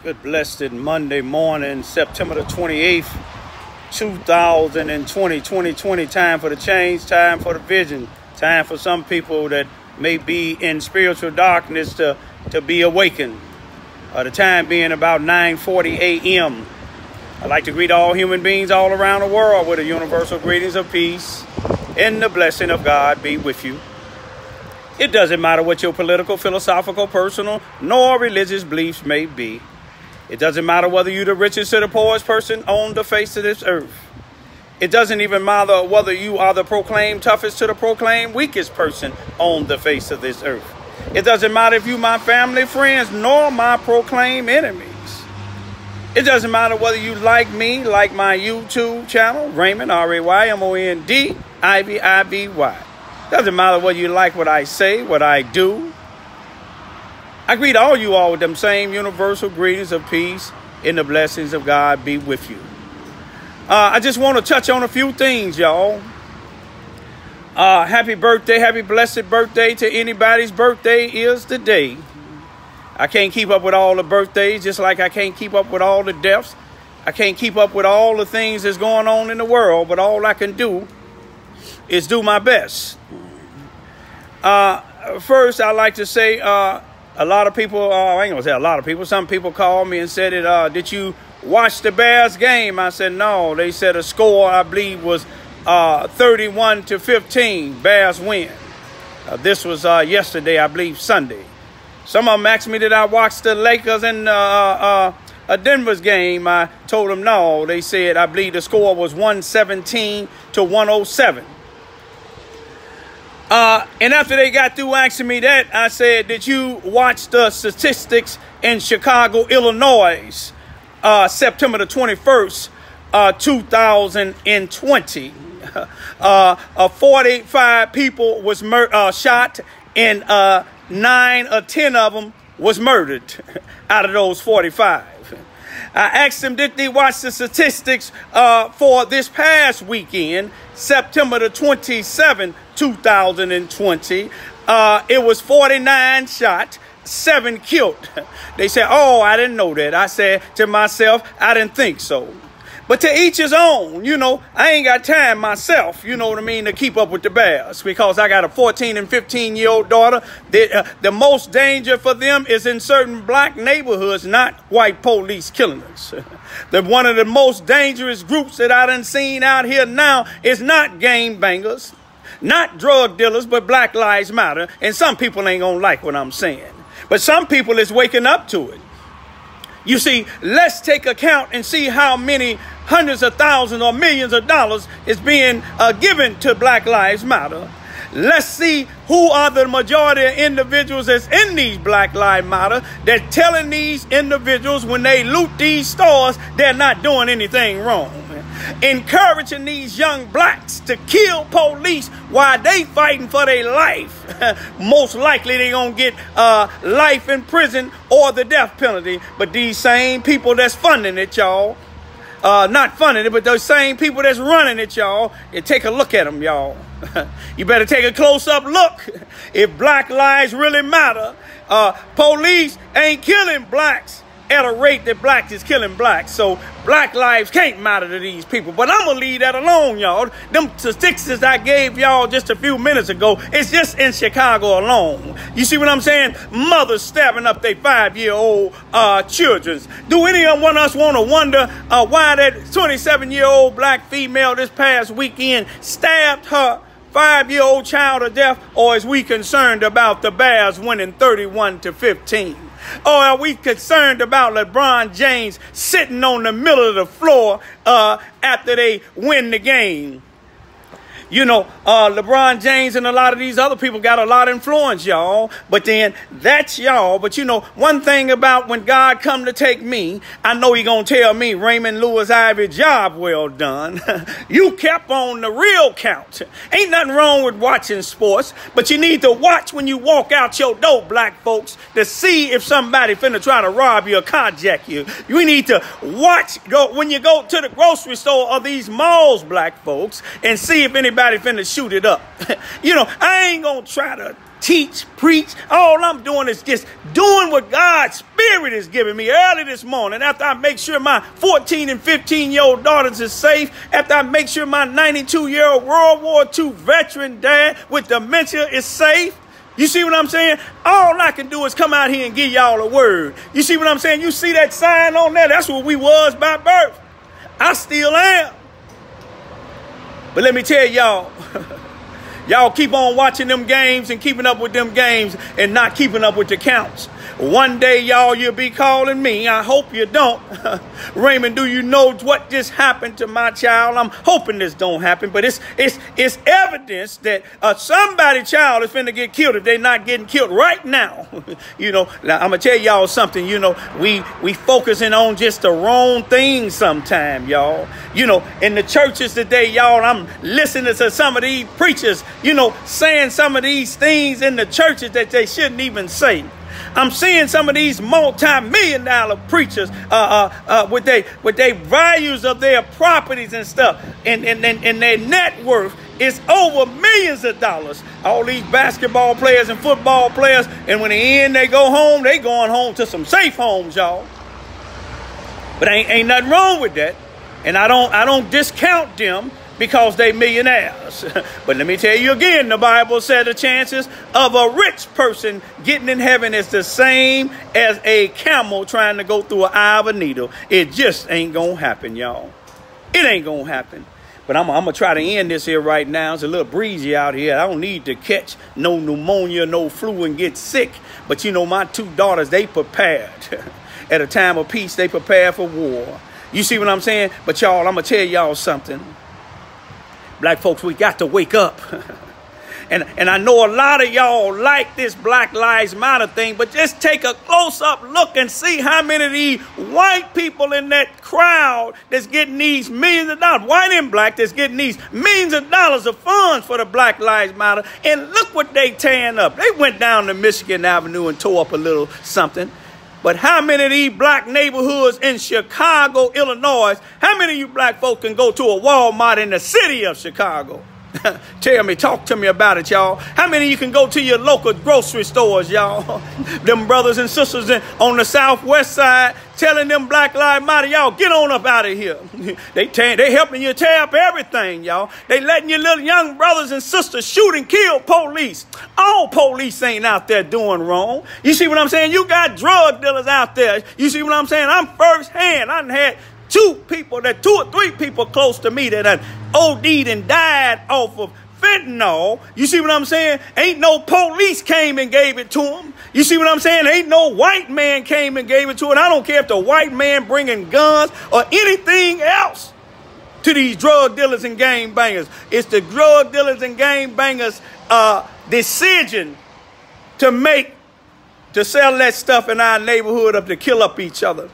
Good blessed Monday morning, September the 28th, 2020. Time for the change, time for the vision, time for some people that may be in spiritual darkness to be awakened. The time being about 9:40 a.m. I'd like to greet all human beings all around the world with a universal greetings of peace and the blessing of God be with you. It doesn't matter what your political, philosophical, personal, nor religious beliefs may be. It doesn't matter whether you're the richest or the poorest person on the face of this earth. It doesn't even matter whether you are the proclaimed toughest to the proclaimed weakest person on the face of this earth. It doesn't matter if you my family, friends, nor my proclaimed enemies. It doesn't matter whether you like me, like my YouTube channel, Raymond, Raymond, Ivy. Doesn't matter whether you like what I say, what I do. I greet all you all with them same universal greetings of peace and the blessings of God be with you. I just want to touch on a few things, y'all. Happy birthday, happy blessed birthday to anybody's birthday is today. I can't keep up with all the birthdays, just like I can't keep up with all the deaths. I can't keep up with all the things that's going on in the world, but all I can do is do my best. First, I like to say, a lot of people, I ain't gonna say a lot of people, some people called me and said, did you watch the Bears game? I said, no. They said a score, I believe, was 31-15, Bears win. This was yesterday, I believe, Sunday. Some of them asked me, did I watch the Lakers and Denver's game? I told them no. They said, I believe the score was 117-107. And after they got through asking me that, I said, did you watch the statistics in Chicago, Illinois, September the 21st, 2020? 45 people was shot and 9 or 10 of them was murdered out of those 45. I asked them, did they watch the statistics for this past weekend, September the 27th, 2020. It was 49 shot, 7 killed. They said, oh, I didn't know that. I said to myself, I didn't think so. But to each his own, you know, I ain't got time myself, you know what I mean, to keep up with the Bears because I got a 14 and 15-year-old daughter. The most danger for them is in certain black neighborhoods, not white police killing us. One of the most dangerous groups that I done seen out here now is not gang bangers, not drug dealers, but Black Lives Matter. And some people ain't gonna like what I'm saying, but some people is waking up to it. You see, let's take account and see how many hundreds of thousands or millions of dollars is being given to Black Lives Matter. Let's see who are the majority of individuals that's in these Black Lives Matter that telling these individuals when they loot these stores, they're not doing anything wrong. Encouraging these young blacks to kill police while they fighting for their life. Most likely they gonna get life in prison or the death penalty. But these same people that's funding it, y'all, not funding it, but those same people that's running it, y'all, take a look at them, y'all. You better take a close-up look. If black lives really matter, police ain't killing blacks at a rate that blacks is killing blacks. So black lives can't matter to these people. But I'm going to leave that alone, y'all. Them statistics I gave y'all just a few minutes ago, it's just in Chicago alone. You see what I'm saying? Mothers stabbing up their 5-year-old children. Do any of us want to wonder why that 27-year-old black female this past weekend stabbed her 5-year-old child to death? Or is we concerned about the Bears winning 31-15? Or are we concerned about LeBron James sitting on the middle of the floor after they win the game? You know, LeBron James and a lot of these other people got a lot of influence, y'all. But then that's y'all. But you know, one thing about when God come to take me, I know he gonna tell me, Raymond Lewis Ivy, job well done. You kept on the real count. Ain't nothing wrong with watching sports, but you need to watch when you walk out your door, black folks, to see if somebody finna try to rob you or carjack you. You need to watch when you go to the grocery store or these malls, black folks, and see if anybody finna shoot it up. You know, I ain't gonna try to teach, preach. All I'm doing is just doing what God's Spirit is giving me early this morning. After I make sure my 14 and 15-year-old daughters is safe. After I make sure my 92-year-old World War II veteran dad with dementia is safe. You see what I'm saying? All I can do is come out here and give y'all a word. You see what I'm saying? You see that sign on there? That's what we was by birth. I still am. But let me tell y'all, y'all keep on watching them games and keeping up with them games and not keeping up with the counts. One day, y'all, you'll be calling me. I hope you don't. Raymond, do you know what just happened to my child? I'm hoping this don't happen, but it's evidence that somebody's child is finna get killed if they're not getting killed right now. You know, now I'm gonna tell y'all something. You know, we focusing on just the wrong things sometime, y'all. You know, in the churches today, y'all, I'm listening to some of these preachers, you know, saying some of these things in the churches that they shouldn't even say. I'm seeing some of these multi-million-dollar preachers with their values of their properties and stuff, and their net worth is over millions of dollars. All these basketball players and football players, and when they end, they go home. They going home to some safe homes, y'all. But ain't nothing wrong with that, and I don't discount them because they millionaires. But let me tell you again, the Bible said the chances of a rich person getting in heaven is the same as a camel trying to go through an eye of a needle. It just ain't gonna happen, y'all. It ain't gonna happen. But I'm gonna try to end this here right now. It's a little breezy out here. I don't need to catch no pneumonia, no flu and get sick. But you know, my two daughters, they prepared. At a time of peace, they prepared for war. You see what I'm saying? But y'all, I'm gonna tell y'all something. Black folks, we got to wake up. And I know a lot of y'all like this Black Lives Matter thing, but just take a close-up look and see how many of these white people in that crowd that's getting these millions of dollars, white and black, that's getting these millions of dollars of funds for the Black Lives Matter. And look what they tearing up. They went down to Michigan Avenue and tore up a little something. But how many of these black neighborhoods in Chicago, Illinois, how many of you black folk can go to a Walmart in the city of Chicago? Tell me, talk to me about it, y'all. How many of you can go to your local grocery stores, y'all? Them brothers and sisters on the southwest side telling them Black Lives Matter, y'all, get on up out of here. They helping you tear up everything, y'all. They letting your little young brothers and sisters shoot and kill police. All police ain't out there doing wrong. You see what I'm saying? You got drug dealers out there. You see what I'm saying? I'm firsthand. I done had two or three people close to me that OD'd and died off of fentanyl. You see what I'm saying? Ain't no police came and gave it to them. You see what I'm saying? Ain't no white man came and gave it to it. I don't care if the white man bringing guns or anything else to these drug dealers and gang bangers. It's the drug dealers and gang bangers decision to sell that stuff in our neighborhood up to kill up each other.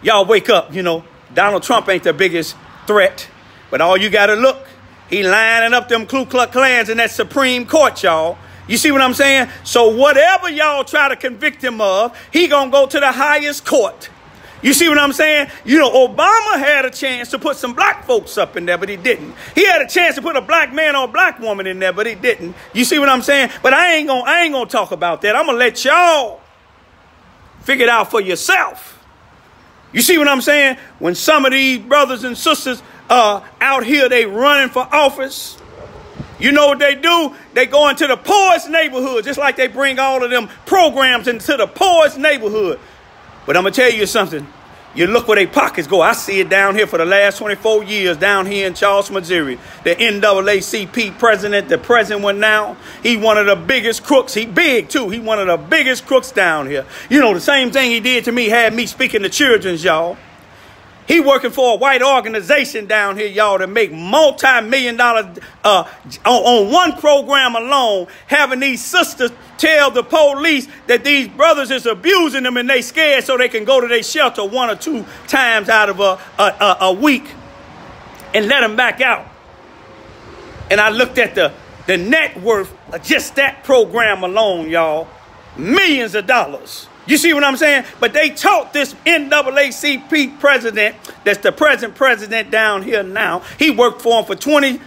Y'all wake up, you know. Donald Trump ain't the biggest threat, but all you got to look, he lining up them Ku Klux Klans in that Supreme Court, y'all. You see what I'm saying? So whatever y'all try to convict him of, he gonna go to the highest court. You see what I'm saying? You know, Obama had a chance to put some black folks up in there, but he didn't. He had a chance to put a black man or a black woman in there, but he didn't. You see what I'm saying? But I ain't gonna talk about that. I'm gonna let y'all figure it out for yourself. You see what I'm saying? When some of these brothers and sisters out here, they running for office, you know what they do? They go into the poorest neighborhood, just like they bring all of them programs into the poorest neighborhood. But I'm going to tell you something. You look where their pockets go. I see it down here for the last 24 years, down here in Charleston, Missouri. The NAACP president, the present one now, he one of the biggest crooks. He big, too. He one of the biggest crooks down here. You know, the same thing he did to me had me speaking to children's, y'all. He working for a white organization down here, y'all, to make multi-million dollars on one program alone, having these sisters tell the police that these brothers is abusing them and they scared so they can go to their shelter 1 or 2 times out of a week and let them back out. And I looked at the net worth of just that program alone, y'all. Millions of dollars. You see what I'm saying? But they taught this NAACP president, that's the present president down here now, he worked for him for 20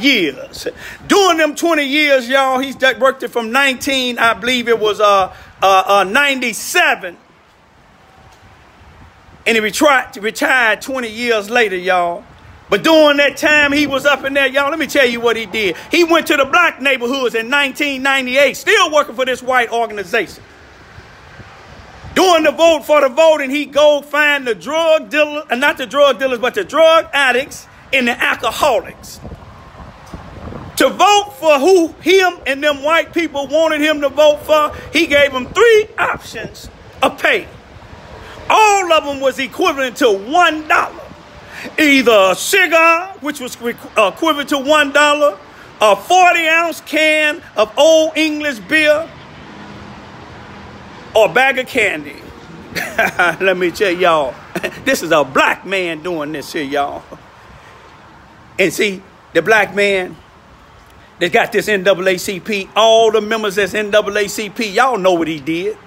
years. During them 20 years, y'all, he's worked it from 19, I believe it was 97. And he retired 20 years later, y'all. But during that time he was up in there, y'all, let me tell you what he did. He went to the black neighborhoods in 1998, still working for this white organization. During the vote for the voting, he go find the drug dealers, not the drug dealers, but the drug addicts and the alcoholics. To vote for who him and them white people wanted him to vote for, he gave them 3 options of pay. All of them was equivalent to $1. Either a cigar, which was equivalent to $1, a 40-ounce can of Old English beer, or a bag of candy. Let me tell y'all, this is a black man doing this here, y'all. And see, the black man that got this NAACP, all the members that's NAACP, y'all know what he did.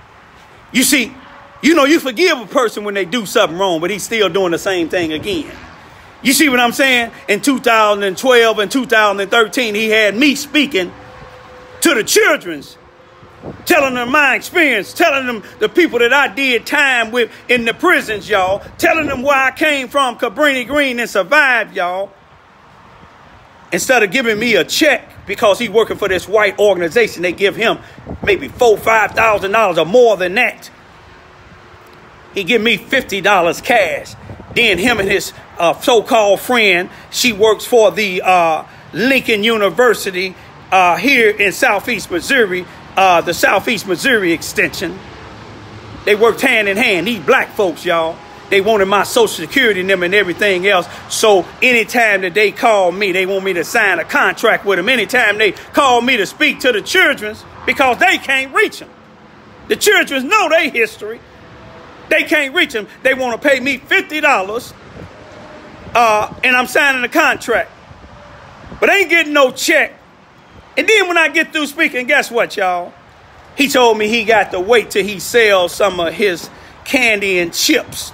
You see, you know, you forgive a person when they do something wrong, but he's still doing the same thing again. You see what I'm saying? In 2012 and 2013, he had me speaking to the children's, telling them my experience, telling them the people that I did time with in the prisons, y'all, telling them where I came from, Cabrini Green, and survived, y'all. Instead of giving me a check because he's working for this white organization, they give him maybe $4,000 or $5,000 or more than that. He give me $50 cash. Then him and his so-called friend, she works for the Lincoln University here in Southeast Missouri, the Southeast Missouri extension. They worked hand in hand. These black folks, y'all, they wanted my Social Security and them and everything else. So anytime that they call me, they want me to sign a contract with them. Anytime they call me to speak to the children's, because they can't reach them. The children's know their history. They can't reach them. They want to pay me $50 and I'm signing a contract. But I ain't getting no check. And then when I get through speaking, guess what, y'all? He told me he got to wait till he sells some of his candy and chips.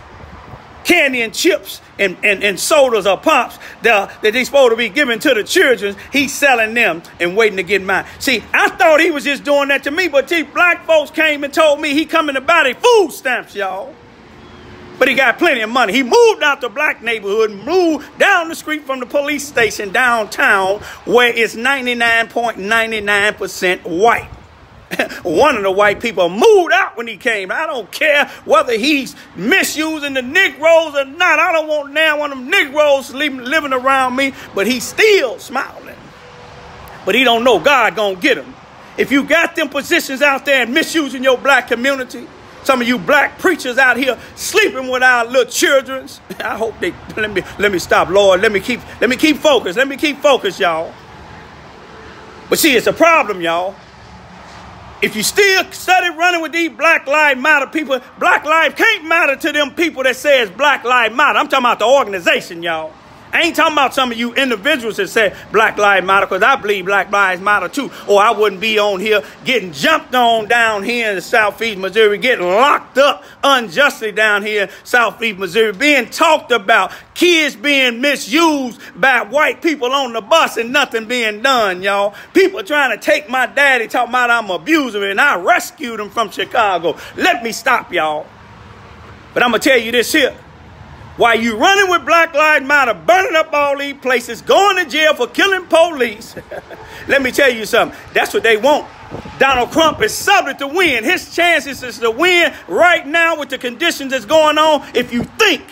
Candy and chips and sodas or pops that they supposed to be giving to the children. He's selling them and waiting to get mine. See, I thought he was just doing that to me, but these black folks came and told me he coming to buy their food stamps, y'all. But he got plenty of money. He moved out the black neighborhood, moved down the street from the police station downtown where it's 99.99% white. One of the white people moved out when he came. I don't care whether he's misusing the Negroes or not. I don't want now one of them Negroes living around me, but he's still smiling. But he don't know God gonna get him. If you got them positions out there and misusing your black community, some of you black preachers out here sleeping with our little children. I hope they let me stop, Lord. Let me keep focused. Let me keep focused, y'all. But see, it's a problem, y'all. If you still study running with these Black Lives Matter people, Black Lives can't matter to them people that says Black Lives Matter. I'm talking about the organization, y'all. I ain't talking about some of you individuals that say Black Lives Matter, because I believe Black Lives Matter too. Or I wouldn't be on here getting jumped on down here in the Southeast Missouri, getting locked up unjustly down here in Southeast Missouri, being talked about, kids being misused by white people on the bus and nothing being done, y'all. People trying to take my daddy, talking about I'm abusing him, and I rescued him from Chicago. Let me stop, y'all. But I'm going to tell you this here. While you running with Black Lives Matter, burning up all these places, going to jail for killing police, let me tell you something. That's what they want. Donald Trump is subject to win. His chances is to win right now with the conditions that's going on. If you think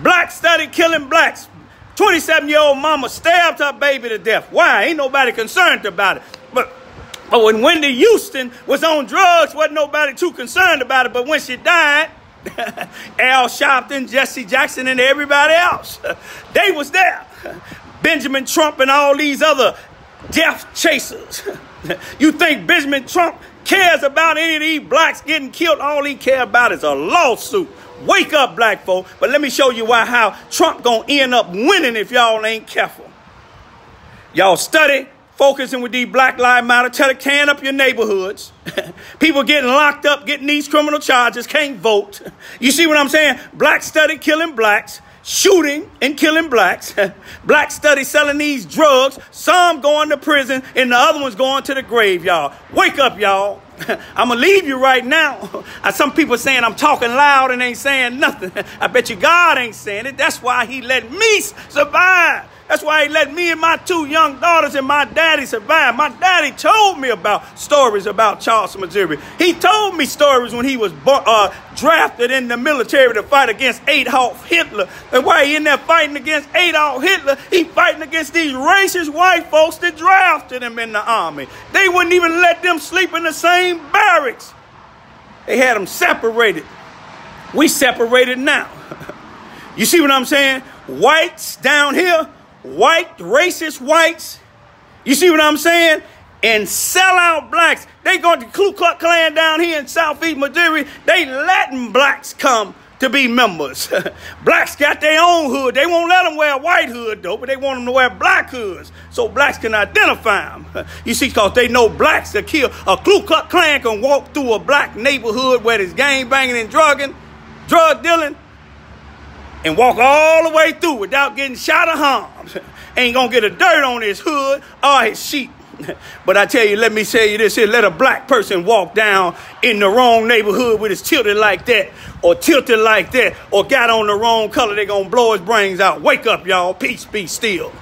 blacks study killing blacks, 27-year-old mama stabbed her baby to death. Why? Ain't nobody concerned about it. But when Wendy Houston was on drugs, wasn't nobody too concerned about it. But when she died, Al Sharpton, Jesse Jackson, and everybody else, they was there. Benjamin Trump and all these other death chasers. You think Benjamin Trump cares about any of these blacks getting killed? All he care about is a lawsuit. Wake up, black folk. But let me show you how Trump gonna end up winning if y'all ain't careful. Y'all study focusing with these Black Lives Matter, tearing up your neighborhoods. People getting locked up, getting these criminal charges, can't vote. You see what I'm saying? Blacks study killing blacks, shooting and killing blacks. Blacks study selling these drugs, some going to prison, and the other ones going to the grave, y'all. Wake up, y'all. I'm going to leave you right now. Some people saying I'm talking loud and ain't saying nothing. I bet you God ain't saying it. That's why he let me survive. That's why he let me and my 2 young daughters and my daddy survive. My daddy told me about stories about Charleston, Missouri. He told me stories when he was drafted in the military to fight against Adolf Hitler. And while he in there fighting against Adolf Hitler, he fighting against these racist white folks that drafted him in the army. They wouldn't even let them sleep in the same barracks. They had them separated. We separated now. You see what I'm saying? Whites down here, white, racist whites, you see what I'm saying? And sell out blacks. They going to Ku Klux Klan down here in Southeast Missouri. They letting blacks come to be members. Blacks got their own hood. They won't let them wear a white hood, though, but they want them to wear black hoods so blacks can identify them. You see, because they know blacks that kill. A Ku Klux Klan can walk through a black neighborhood where there's gang banging and drug dealing, and walk all the way through without getting shot or harmed. Ain't gonna get a dirt on his hood or his sheep. But I tell you, let me tell you this here. Let a black person walk down in the wrong neighborhood with his tilted like that, or tilted like that, or got on the wrong color, they gonna blow his brains out. Wake up, y'all. Peace be still.